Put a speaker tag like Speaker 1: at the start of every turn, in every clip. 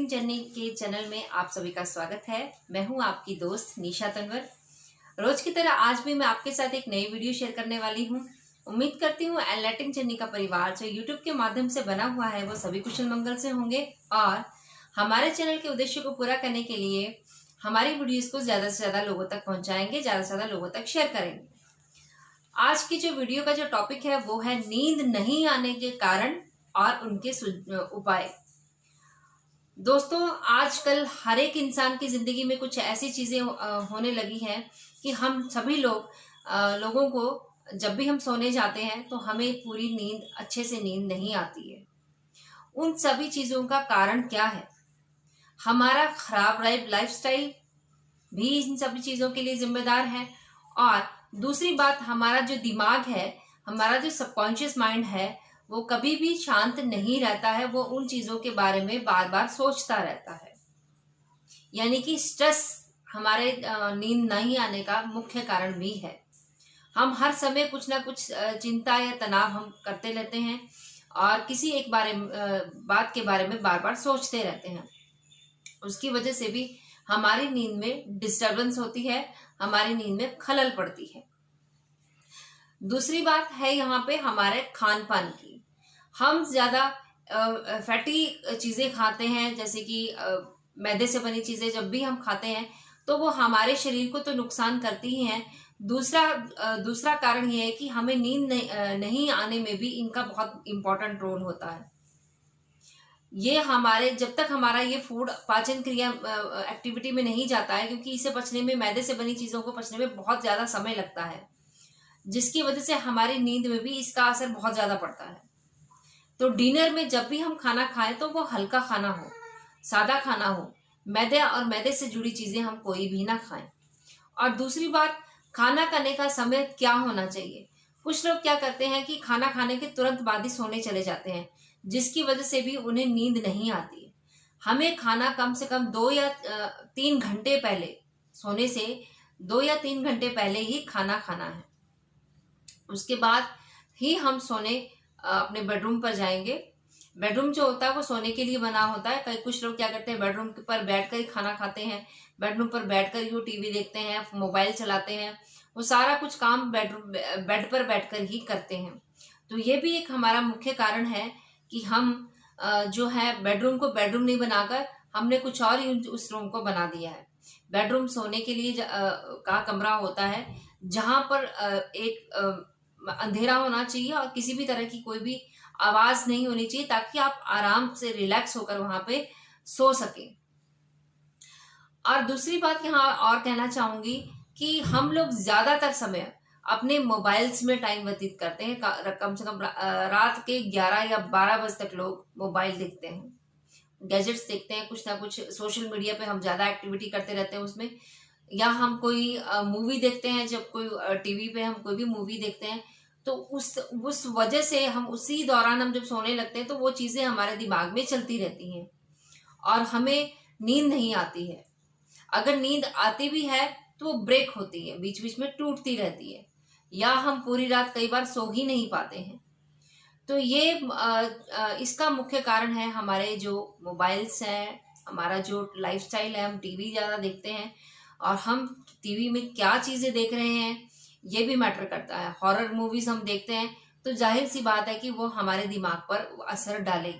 Speaker 1: Enlightening journey के channel में आप सभी का स्वागत है। मैं हूं आपकी दोस्त निशा तनवर। रोज की तरह आज भी मैं आपके साथ एक नई वीडियो शेयर करने वाली हूं। उम्मीद करती हूं एनलाइटिंग जर्नी का परिवार जो यूट्यूब के माध्यम से बना हुआ है वो सभी कुशल मंगल से होंगे और हमारे चैनल के उद्देश्य को पूरा करने के लिए हमारी वीडियोज को ज्यादा से ज्यादा लोगों तक पहुंचाएंगे, ज्यादा से ज्यादा लोगों तक शेयर करेंगे। आज की जो वीडियो का जो टॉपिक है वो है नींद नहीं आने के कारण और उनके उपाय। दोस्तों, आजकल हर एक इंसान की जिंदगी में कुछ ऐसी चीजें होने लगी हैं कि हम सभी लोगों को जब भी हम सोने जाते हैं तो हमें पूरी नींद, अच्छे से नींद नहीं आती है। उन सभी चीजों का कारण क्या है? हमारा खराब लाइफस्टाइल भी इन सभी चीजों के लिए जिम्मेदार है। और दूसरी बात, हमारा जो दिमाग है, हमारा जो सबकॉन्शियस माइंड है, वो कभी भी शांत नहीं रहता है। वो उन चीजों के बारे में बार बार सोचता रहता है। यानी कि स्ट्रेस हमारे नींद नहीं आने का मुख्य कारण भी है। हम हर समय कुछ ना कुछ चिंता या तनाव हम करते रहते हैं और किसी एक बात के बारे में बार बार सोचते रहते हैं। उसकी वजह से भी हमारी नींद में डिस्टरबेंस होती है, हमारी नींद में खलल पड़ती है। दूसरी बात है यहाँ पे हमारे खान पान की। हम ज्यादा फैटी चीजें खाते हैं, जैसे कि मैदे से बनी चीजें जब भी हम खाते हैं तो वो हमारे शरीर को तो नुकसान करती ही हैं। दूसरा कारण ये है कि हमें नींद नहीं आने में भी इनका बहुत इंपॉर्टेंट रोल होता है। ये हमारे जब तक हमारा ये फूड पाचन क्रिया एक्टिविटी में नहीं जाता है, क्योंकि इसे पचने में, मैदे से बनी चीजों को पचने में बहुत ज्यादा समय लगता है, जिसकी वजह से हमारी नींद में भी इसका असर बहुत ज्यादा पड़ता है। तो डिनर में जब भी हम खाना खाएं तो वो हल्का खाना हो, सादा खाना हो। मैदे और मैदे से जुड़ी चीजें हम कोई भी ना खाएं। और दूसरी बात, खाना खाने का समय क्या होना चाहिए। कुछ लोग क्या करते हैं कि खाना खाने के तुरंत बाद ही सोने चले जाते हैं, जिसकी वजह से भी उन्हें नींद नहीं आती है। हमें खाना कम से कम 2 या 3 घंटे पहले, सोने से 2 या 3 घंटे पहले ही खाना खाना है। उसके बाद ही हम सोने अपने बेडरूम पर जाएंगे। बेडरूम जो होता है वो सोने के लिए बना होता है। कुछ लोग क्या करते हैं, बेडरूम पर बैठकर ही खाना खाते हैं, बेडरूम पर बैठकर ही वो टीवी देखते हैं, मोबाइल चलाते हैं। वो सारा कुछ काम बेड पर बैठकर ही करते हैं। तो ये भी एक हमारा मुख्य कारण है कि हम जो है बेडरूम को बेडरूम नहीं बनाकर हमने कुछ और ही उस रूम को बना दिया है। बेडरूम सोने के लिए का कमरा होता है, जहां पर एक अंधेरा होना चाहिए और किसी भी तरह की कोई भी आवाज नहीं होनी चाहिए, ताकि आप आराम से रिलैक्स होकर वहां पे सो सके। और दूसरी बात यहाँ और कहना चाहूंगी कि हम लोग ज्यादातर समय अपने मोबाइल्स में टाइम व्यतीत करते हैं। कम से कम रात के 11 या 12 बजे तक लोग मोबाइल देखते हैं, गैजेट्स देखते हैं, कुछ ना कुछ सोशल मीडिया पे हम ज्यादा एक्टिविटी करते रहते हैं उसमें। या हम कोई मूवी देखते हैं, जब कोई टीवी पे हम कोई भी मूवी देखते हैं तो उस वजह से हम उसी दौरान हम जब सोने लगते हैं तो वो चीजें हमारे दिमाग में चलती रहती हैं और हमें नींद नहीं आती है। अगर नींद आती भी है तो वो ब्रेक होती है, बीच बीच में टूटती रहती है, या हम पूरी रात कई बार सो ही नहीं पाते हैं। तो ये इसका मुख्य कारण है हमारे जो मोबाइल्स हैं, हमारा जो लाइफस्टाइल है। हम टीवी ज्यादा देखते हैं और हम टीवी में क्या चीजें देख रहे हैं ये भी मैटर करता है। हॉरर मूवीज हम देखते हैं तो जाहिर सी बात है कि वो हमारे दिमाग पर असर डालेगी।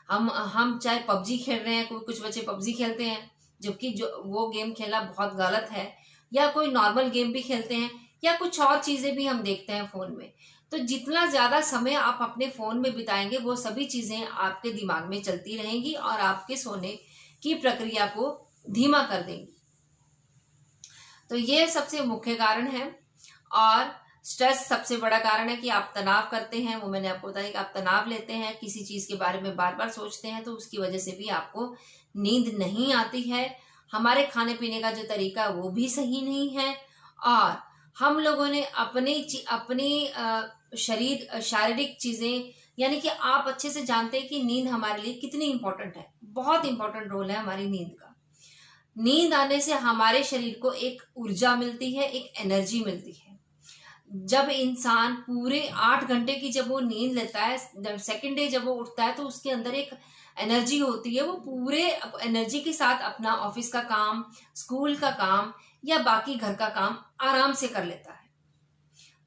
Speaker 1: हम चाहे पबजी खेल रहे हैं, कुछ बच्चे पबजी खेलते हैं, जबकि जो वो गेम खेलना बहुत गलत है, या कोई नॉर्मल गेम भी खेलते हैं, या कुछ और चीजें भी हम देखते हैं फोन में। तो जितना ज्यादा समय आप अपने फोन में बिताएंगे वो सभी चीजें आपके दिमाग में चलती रहेंगी और आपके सोने की प्रक्रिया को धीमा कर देंगी। तो ये सबसे मुख्य कारण है। और स्ट्रेस सबसे बड़ा कारण है कि आप तनाव करते हैं। वो मैंने आपको बताया कि आप तनाव लेते हैं, किसी चीज के बारे में बार बार सोचते हैं, तो उसकी वजह से भी आपको नींद नहीं आती है। हमारे खाने पीने का जो तरीका वो भी सही नहीं है और हम लोगों ने अपनी शारीरिक चीजें, यानी कि आप अच्छे से जानते हैं कि नींद हमारे लिए कितनी इंपॉर्टेंट है। बहुत इंपॉर्टेंट रोल है हमारी नींद का। नींद आने से हमारे शरीर को एक ऊर्जा मिलती है, एक एनर्जी मिलती है। जब इंसान पूरे 8 घंटे की जब वो नींद लेता है, सेकंड डे जब वो उठता है तो उसके अंदर एक एनर्जी होती है वो पूरे एनर्जी के साथ अपना ऑफिस का काम, स्कूल का काम या बाकी घर का काम आराम से कर लेता है।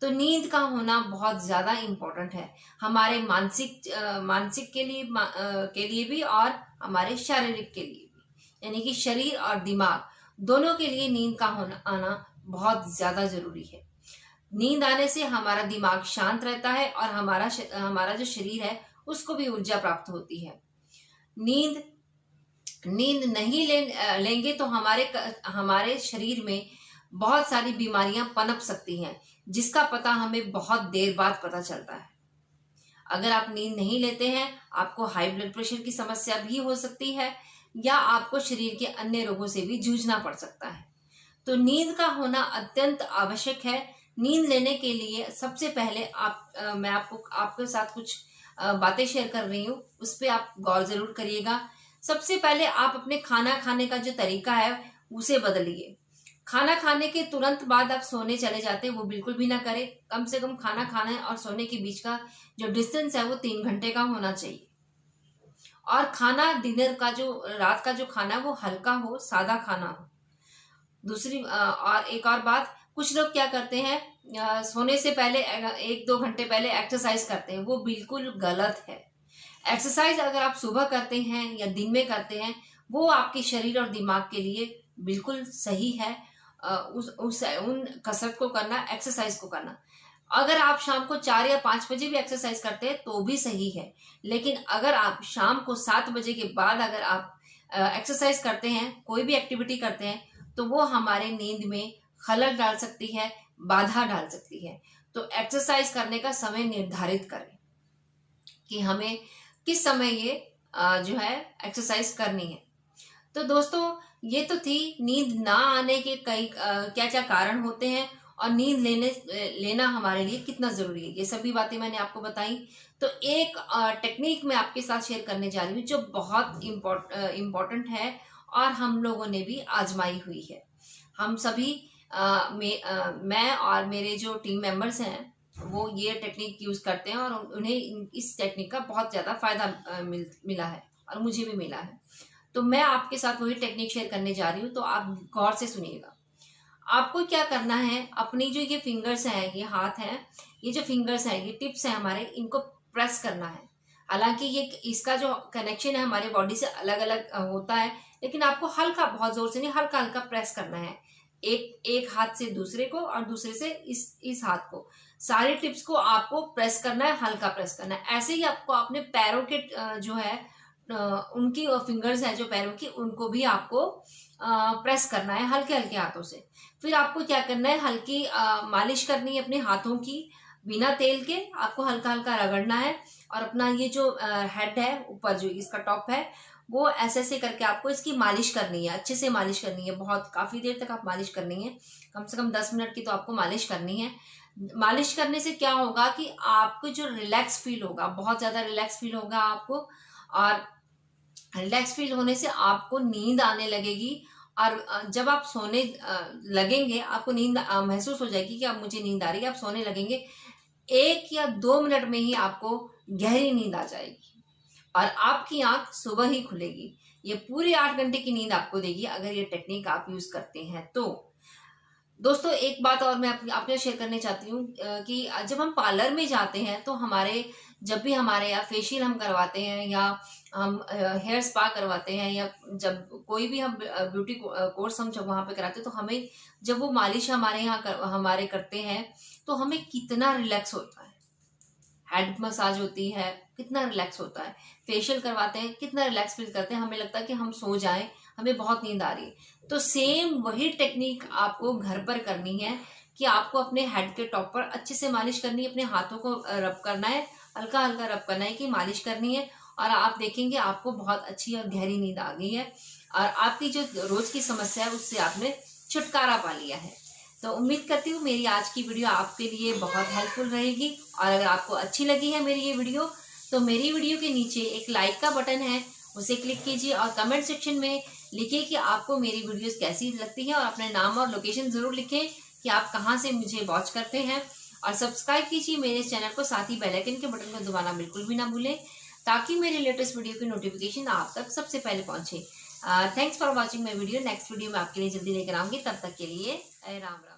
Speaker 1: तो नींद का होना बहुत ज्यादा इम्पोर्टेंट है हमारे मानसिक के लिए भी और हमारे शारीरिक के लिए भी, यानी कि शरीर और दिमाग दोनों के लिए नींद का होना आना बहुत ज्यादा जरूरी है। नींद आने से हमारा दिमाग शांत रहता है और हमारा जो शरीर है उसको भी ऊर्जा प्राप्त होती है। नींद नींद नहीं लेंगे तो हमारे शरीर में बहुत सारी बीमारियां पनप सकती हैं, जिसका पता हमें बहुत देर बाद पता चलता है। अगर आप नींद नहीं लेते हैं, आपको हाई ब्लड प्रेशर की समस्या भी हो सकती है या आपको शरीर के अन्य रोगों से भी जूझना पड़ सकता है। तो नींद का होना अत्यंत आवश्यक है। नींद लेने के लिए सबसे पहले मैं आपके साथ कुछ बातें शेयर कर रही हूँ, उस पर आप गौर जरूर करिएगा। सबसे पहले आप अपने खाना खाने का जो तरीका है उसे बदलिए। खाना खाने के तुरंत बाद आप सोने चले जाते हैं, वो बिल्कुल भी ना करें। कम से कम खाना खाने और सोने के बीच का जो डिस्टेंस है वो 3 घंटे का होना चाहिए। और खाना डिनर का जो रात का जो खाना है वो हल्का हो, सादा खाना हो। और एक और बात, कुछ लोग क्या करते हैं, सोने से पहले 1-2 घंटे पहले एक्सरसाइज करते हैं, वो बिल्कुल गलत है। एक्सरसाइज अगर आप सुबह करते हैं या दिन में करते हैं, वो आपके शरीर और दिमाग के लिए बिल्कुल सही है। उन कसरत को करना, एक्सरसाइज को करना। अगर आप शाम को 4 या 5 बजे भी एक्सरसाइज करते हैं तो भी सही है, लेकिन अगर आप शाम को 7 बजे के बाद अगर आप एक्सरसाइज करते हैं, कोई भी एक्टिविटी करते हैं, तो वो हमारे नींद में खलल डाल सकती है, बाधा डाल सकती है। तो एक्सरसाइज करने का समय निर्धारित करें कि हमें किस समय ये जो है एक्सरसाइज करनी है। तो दोस्तों, ये तो थी नींद ना आने के कई क्या क्या कारण होते हैं और नींद लेना हमारे लिए कितना जरूरी है, ये सभी बातें मैंने आपको बताई। तो एक टेक्निक मैं आपके साथ शेयर करने जा रही हूँ जो बहुत इम्पोर्टेंट है और हम लोगों ने भी आजमाई हुई है। हम सभी मैं और मेरे जो टीम मेंबर्स हैं वो ये टेक्निक यूज करते हैं और उन्हें इस टेक्निक का बहुत ज्यादा फायदा मिला है और मुझे भी मिला है। तो मैं आपके साथ वही टेक्निक शेयर करने जा रही हूँ, तो आप गौर से सुनिएगा। आपको क्या करना है, अपनी जो ये फिंगर्स हैं, ये हाथ हैं, ये जो फिंगर्स हैं, ये टिप्स हैं हमारे, इनको प्रेस करना है। हालांकि ये इसका जो कनेक्शन है हमारे बॉडी से अलग अलग होता है, लेकिन आपको हल्का, बहुत जोर से नहीं, हल्का हल्का प्रेस करना है। एक हाथ से दूसरे को और दूसरे से इस हाथ को, सारे टिप्स को आपको प्रेस करना है, हल्का प्रेस करना है। ऐसे ही आपको अपने पैरों के जो है उनकी फिंगर्स है जो पैरों की, उनको भी आपको प्रेस करना है हल्के हल्के हाथों से। फिर आपको क्या करना है, हल्की मालिश करनी है अपने हाथों की, बिना तेल के आपको हल्का हल्का रगड़ना है। और अपना ये जो हेड है ऊपर, जो इसका टॉप है, वो ऐसे ऐसे करके आपको इसकी मालिश करनी है, अच्छे से मालिश करनी है। बहुत काफी देर तक आप मालिश करनी है, कम से कम 10 मिनट की तो आपको मालिश करनी है। मालिश करने से क्या होगा कि आपको जो रिलैक्स फील होगा, बहुत ज्यादा रिलैक्स फील होगा आपको, और रिलैक्स फील होने से आपको नींद आने लगेगी। और जब आप सोने लगेंगे, आपको नींद महसूस हो जाएगी कि अब मुझे नींद आ रही है, आप सोने लगेंगे, 1 या 2 मिनट में ही आपको गहरी नींद आ जाएगी और आपकी आंख सुबह ही खुलेगी। ये पूरी 8 घंटे की नींद आपको देगी अगर ये टेक्निक आप यूज करते हैं तो। दोस्तों, एक बात और मैं आपके शेयर करने चाहती हूँ कि जब हम पार्लर में जाते हैं तो जब भी हमारे यहाँ फेशियल हम करवाते हैं या हम हेयर स्पा करवाते हैं, या जब कोई भी हम ब्यूटी कोर्स हम जब वहाँ पे कराते हैं, तो हमें जब वो मालिश हमारे यहाँ हमारे करते हैं तो हमें कितना रिलैक्स होता है। हेड मसाज होती है, कितना रिलैक्स होता है। फेशियल करवाते हैं, कितना रिलैक्स फील करते हैं, हमें लगता है कि हम सो जाएं, हमें बहुत नींद आ रही है। तो सेम वही टेक्निक आपको घर पर करनी है कि आपको अपने हेड के टॉप पर अच्छे से मालिश करनी है, अपने हाथों को रब करना है, हल्का हल्का रब करना है, कि मालिश करनी है, और आप देखेंगे आपको बहुत अच्छी और गहरी नींद आ गई है और आपकी जो रोज की समस्या है उससे आपने छुटकारा पा लिया है। तो उम्मीद करती हूँ मेरी आज की वीडियो आपके लिए बहुत हेल्पफुल रहेगी। और अगर आपको अच्छी लगी है मेरी ये वीडियो, तो मेरी वीडियो के नीचे एक लाइक का बटन है, उसे क्लिक कीजिए और कमेंट सेक्शन में लिखिए कि आपको मेरी वीडियोस कैसी लगती है, और अपने नाम और लोकेशन जरूर लिखें कि आप कहाँ से मुझे वॉच करते हैं। और सब्सक्राइब कीजिए मेरे चैनल को, साथ ही बेल आइकन के बटन को दबाना बिल्कुल भी ना भूलें। ताकि मेरे लेटेस्ट वीडियो की नोटिफिकेशन आप तक सबसे पहले पहुंचे। Thanks for watching my video. Next video मैं आपके लिए जल्दी लेकर आऊंगी, तब तक के लिए राम राम।